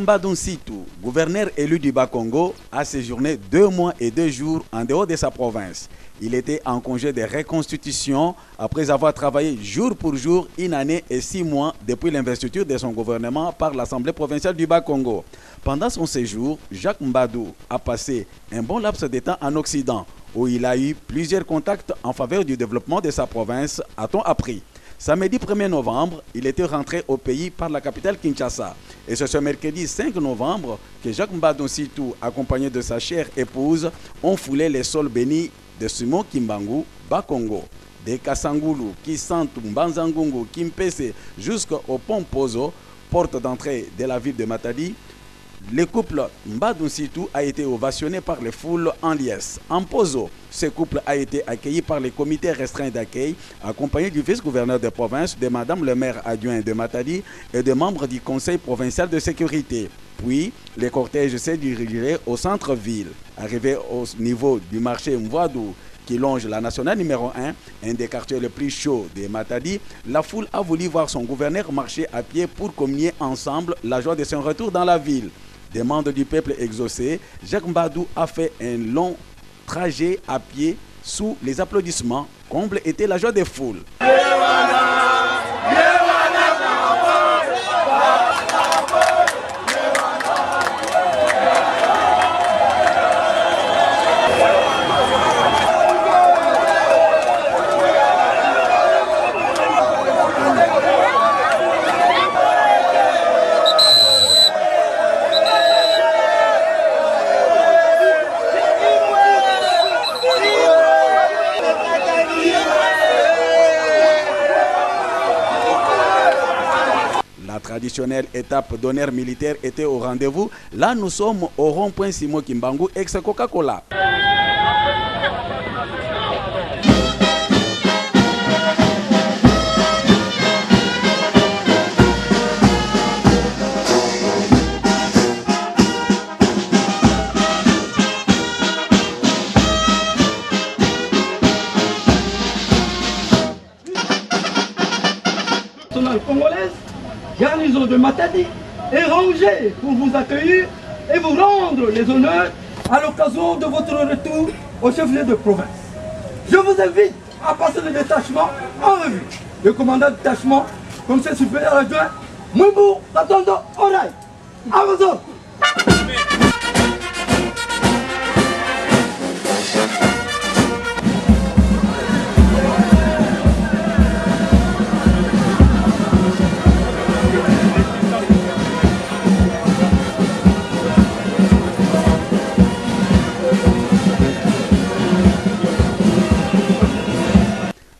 Mbadoun Sitou, gouverneur élu du Bas-Congo, a séjourné 2 mois et 2 jours en dehors de sa province. Il était en congé de reconstitution après avoir travaillé jour pour jour 1 année et 6 mois depuis l'investiture de son gouvernement par l'Assemblée provinciale du Bas-Congo. Pendant son séjour, Jacques Mbadou a passé un bon laps de temps en Occident, où il a eu plusieurs contacts en faveur du développement de sa province, a-t-on appris. Samedi 1er novembre, il était rentré au pays par la capitale Kinshasa. Et c'est ce mercredi 5 novembre que Jacques Mbadoun Sitou, accompagné de sa chère épouse, ont foulé les sols bénis de Simon Kimbangu, Bas-Congo. De Kasangulu, Kisantu, Mbanzangungu, Kimpese jusqu'au pont Pozo, porte d'entrée de la ville de Matadi, le couple Mbadoun Sitou a été ovationné par les foules en liesse. En Pozo, ce couple a été accueilli par les comités restreints d'accueil, accompagné du vice-gouverneur de province, de Madame le maire adjoint de Matadi et de membres du conseil provincial de sécurité. Puis, le cortège s'est dirigé au centre-ville. Arrivé au niveau du marché Mvoadou, qui longe la nationale numéro 1, un des quartiers les plus chauds de Matadi, la foule a voulu voir son gouverneur marcher à pied pour communier ensemble la joie de son retour dans la ville. Demande du peuple exaucé, Jacques Mbadou a fait un long trajet à pied sous les applaudissements. Comble était la joie des foules. La traditionnelle étape d'honneur militaire était au rendez-vous. Là, nous sommes au rond-point Simon Kimbangu, ex-Coca-Cola. Congolaise, garnison de Matadi, est rangée pour vous accueillir et vous rendre les honneurs à l'occasion de votre retour au chef-lieu de province. Je vous invite à passer le détachement en revue. Le commandant de détachement, commissaire supérieur adjoint, Mwimbu Katondo Orai. À vos ordres.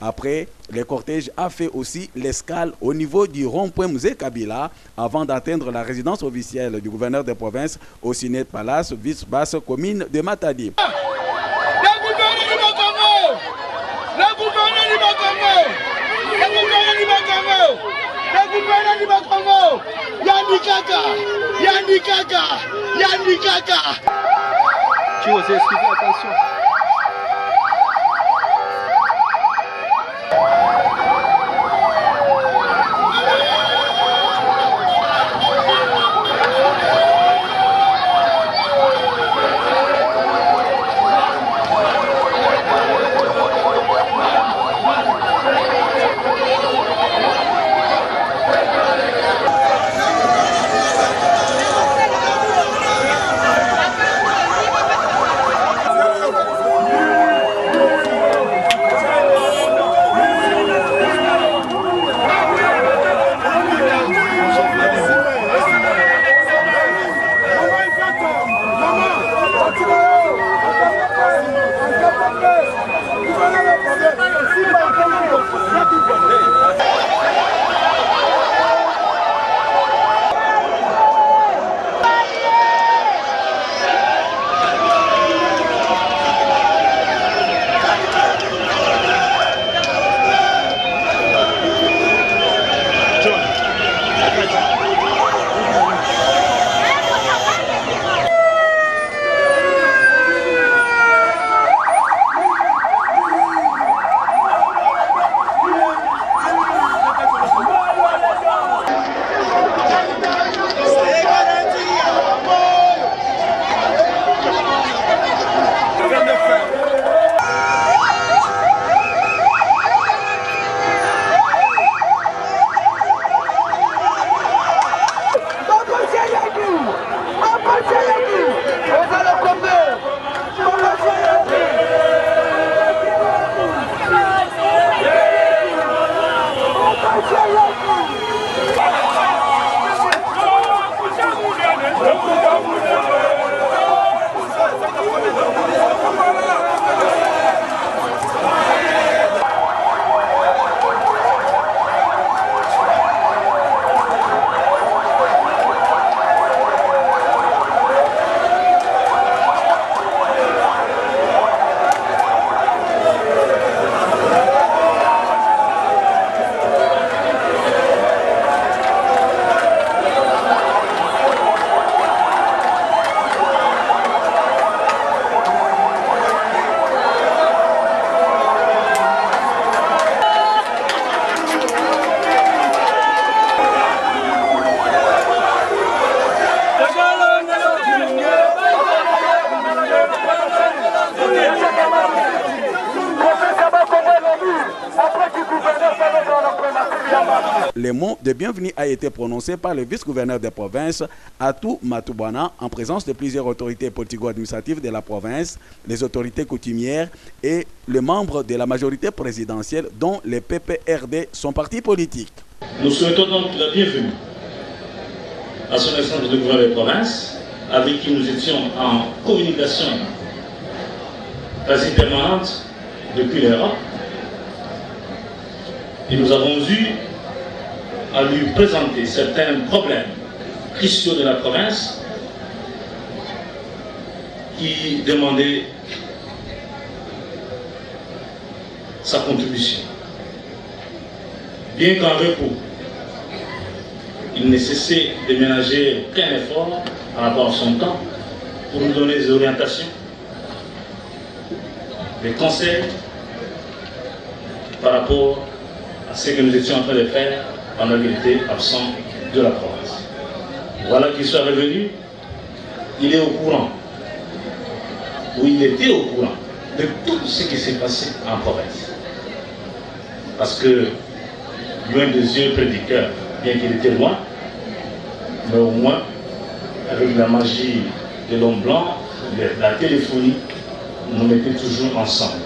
Après, le cortège a fait aussi l'escale au niveau du rond-point Musée Kabila avant d'atteindre la résidence officielle du gouverneur de province au Ciné Palace, vice-basse commune de Matadi. Tu oses esquiver, attention. les mots de bienvenue a été prononcé par le vice-gouverneur des provinces, Atou Matoubana, en présence de plusieurs autorités politico-administratives de la province, les autorités coutumières et les membres de la majorité présidentielle, dont les PPRD, son parti politique. Nous souhaitons donc la bienvenue à son excellence le gouverneur des provinces, avec qui nous étions en communication quasi permanente depuis l'Europe. Et nous avons eu à lui présenter certains problèmes cruciaux de la province qui demandaient sa contribution. Bien qu'en repos, il ne cessait de ménager aucun effort par rapport à son temps pour nous donner des orientations, des conseils par rapport à ce que nous étions en train de faire pendant qu'il était absent de la province. Voilà qu'il soit revenu, il est au courant, ou il était au courant de tout ce qui s'est passé en province. Parce que, loin des yeux prédicateurs, bien qu'il était loin, mais au moins, avec la magie de l'homme blanc, la téléphonie, nous mettait toujours ensemble.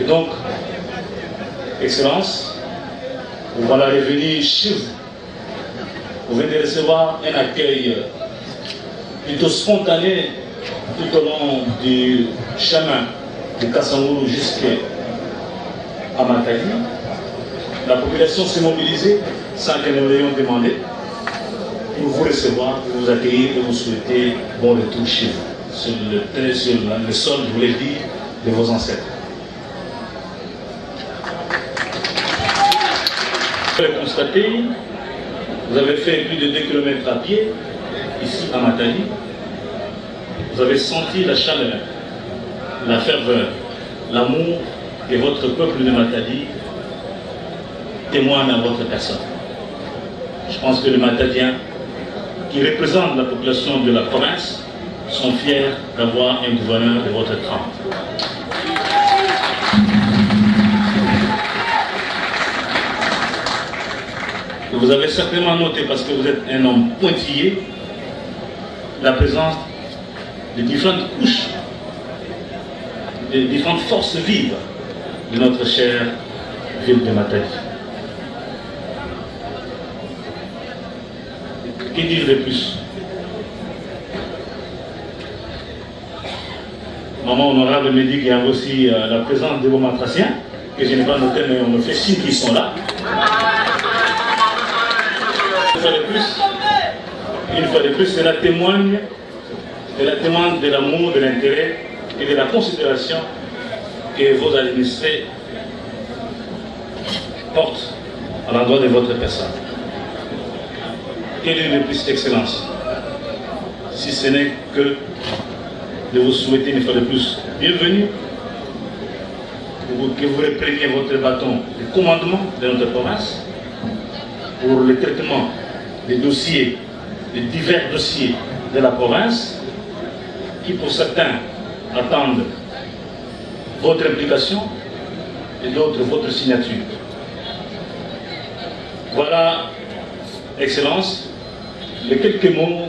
Et donc, Excellence, voilà revenu chez vous. Vous venez de recevoir un accueil plutôt spontané tout au long du chemin de Kassangourou jusqu'à Matadi. La population s'est mobilisée sans que nous l'ayons demandé pour vous recevoir, pour vous accueillir et vous souhaiter bon retour chez vous, sur le sol, je voulais dire, de vos ancêtres. Vous avez constaté, vous avez fait plus de 2 km à pied, ici à Matadi. Vous avez senti la chaleur, la ferveur, l'amour que votre peuple de Matadi témoigne à votre personne. Je pense que les Matadiens qui représentent la population de la province sont fiers d'avoir un gouverneur de votre trempe. Vous avez certainement noté, parce que vous êtes un homme pointillé, la présence de différentes couches, de différentes forces vives de notre chère ville de Matadi. Que dire de plus? Maman honorable me dit qu'il y a aussi la présence de vos matraciens, que je n'ai pas noté, mais on me fait signe qu'ils sont là. Une fois de plus, cela témoigne de l'amour, de l'intérêt et de la considération que vos administrés portent à l'endroit de votre personne. Quelle est de plus d'excellence, si ce n'est que de vous souhaiter une fois de plus bienvenue, que vous repreniez votre bâton de commandement de notre province pour le traitement des dossiers, des divers dossiers de la province, qui pour certains attendent votre implication et d'autres votre signature. Voilà, Excellence, les quelques mots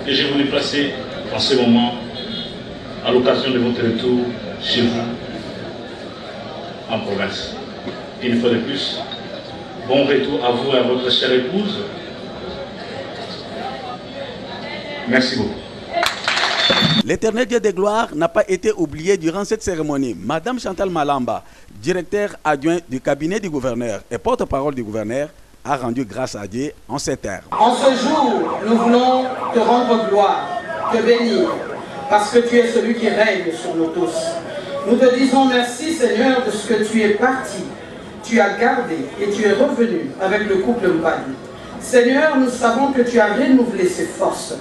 que j'ai voulu placer en ce moment à l'occasion de votre retour chez vous en province. Et une fois de plus, bon retour à vous et à votre chère épouse. Merci beaucoup. L'Éternel Dieu de gloire n'a pas été oublié durant cette cérémonie. Madame Chantal Malamba, directeur adjoint du cabinet du gouverneur et porte-parole du gouverneur, a rendu grâce à Dieu en ces termes. En ce jour, nous voulons te rendre gloire, te bénir, parce que tu es celui qui règne sur nous tous. Nous te disons merci, Seigneur, de ce que tu es parti, tu as gardé et tu es revenu avec le couple Mbadi. Seigneur, nous savons que tu as renouvelé ses forces.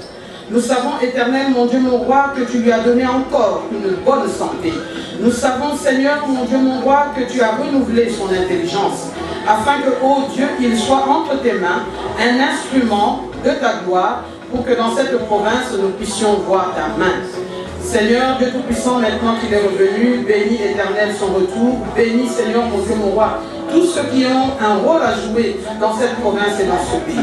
Nous savons, Éternel, mon Dieu, mon roi, que tu lui as donné encore une bonne santé. Nous savons, Seigneur, mon Dieu, mon roi, que tu as renouvelé son intelligence, afin que, ô Dieu, il soit entre tes mains un instrument de ta gloire, pour que dans cette province, nous puissions voir ta main. Seigneur, Dieu Tout-Puissant, maintenant qu'il est revenu, bénis l'Éternel son retour, bénis Seigneur mon Dieu, mon roi, tous ceux qui ont un rôle à jouer dans cette province et dans ce pays.